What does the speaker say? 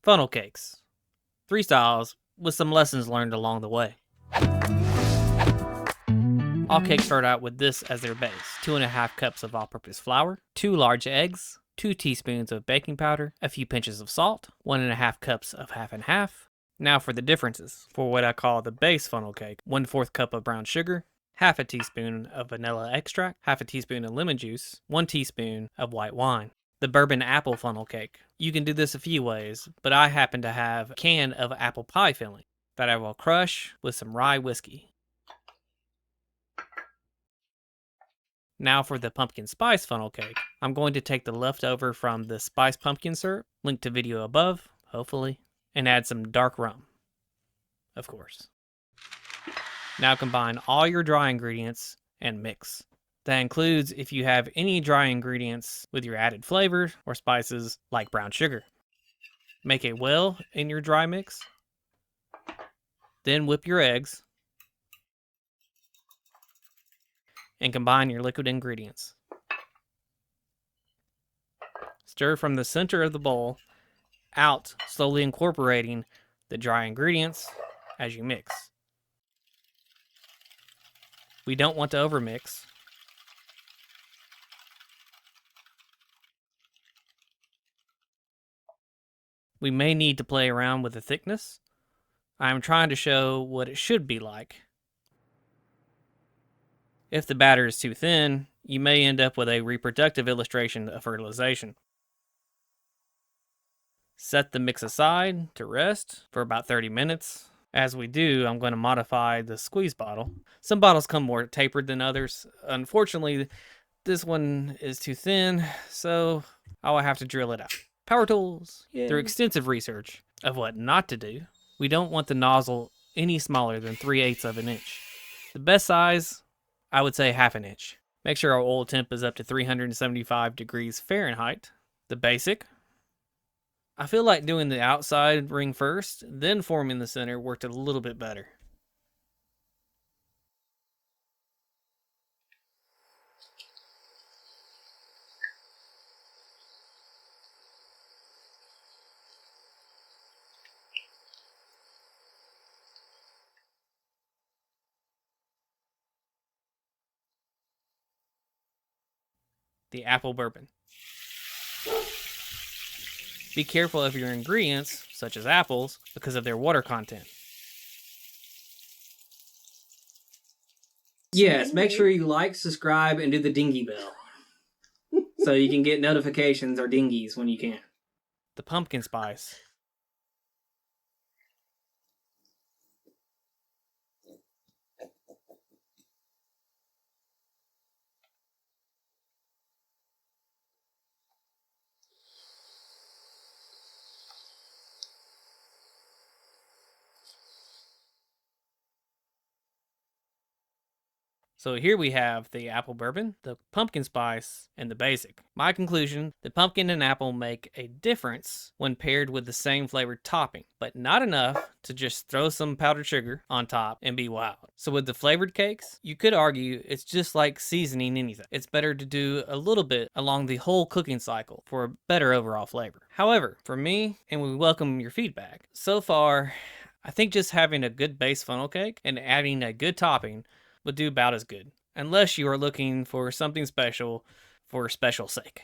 Funnel cakes. 3 styles with some lessons learned along the way. All cakes start out with this as their base: 2.5 cups of all-purpose flour, 2 large eggs, 2 teaspoons of baking powder, a few pinches of salt, 1.5 cups of half and half. Now for the differences. For what I call the base funnel cake: 1/4 cup of brown sugar, half a teaspoon of vanilla extract, half a teaspoon of lemon juice, 1 teaspoon of white wine. The bourbon apple funnel cake. You can do this a few ways, but I happen to have a can of apple pie filling that I will crush with some rye whiskey. Now for the pumpkin spice funnel cake. I'm going to take the leftover from the spiced pumpkin syrup, linked to video above, hopefully, and add some dark rum, of course. Now combine all your dry ingredients and mix. That includes if you have any dry ingredients with your added flavors or spices like brown sugar. Make a well in your dry mix. Then whip your eggs and combine your liquid ingredients. Stir from the center of the bowl out, slowly incorporating the dry ingredients as you mix. We don't want to overmix. We may need to play around with the thickness. I'm trying to show what it should be like. If the batter is too thin, you may end up with a reproductive illustration of fertilization. Set the mix aside to rest for about 30 minutes. As we do, I'm going to modify the squeeze bottle. Some bottles come more tapered than others. Unfortunately, this one is too thin, so I will have to drill it out. Power tools. Yay. Through extensive research of what not to do, we don't want the nozzle any smaller than 3/8 of an inch. The best size, I would say 1/2 inch. Make sure our oil temp is up to 375 degrees Fahrenheit. The basic. I feel like doing the outside ring first, then forming the center worked a little bit better. The apple bourbon. Be careful of your ingredients, such as apples, because of their water content. Yes, make sure you like, subscribe, and do the dingy bell. So you can get notifications or dingies when you can. The pumpkin spice. So here we have the apple bourbon, the pumpkin spice, and the basic. My conclusion, the pumpkin and apple make a difference when paired with the same flavored topping, but not enough to just throw some powdered sugar on top and be wild. So with the flavored cakes, you could argue it's just like seasoning anything. It's better to do a little bit along the whole cooking cycle for a better overall flavor. However, for me, and we welcome your feedback, so far, I think just having a good base funnel cake and adding a good topping would do about as good, unless you are looking for something special for special sake.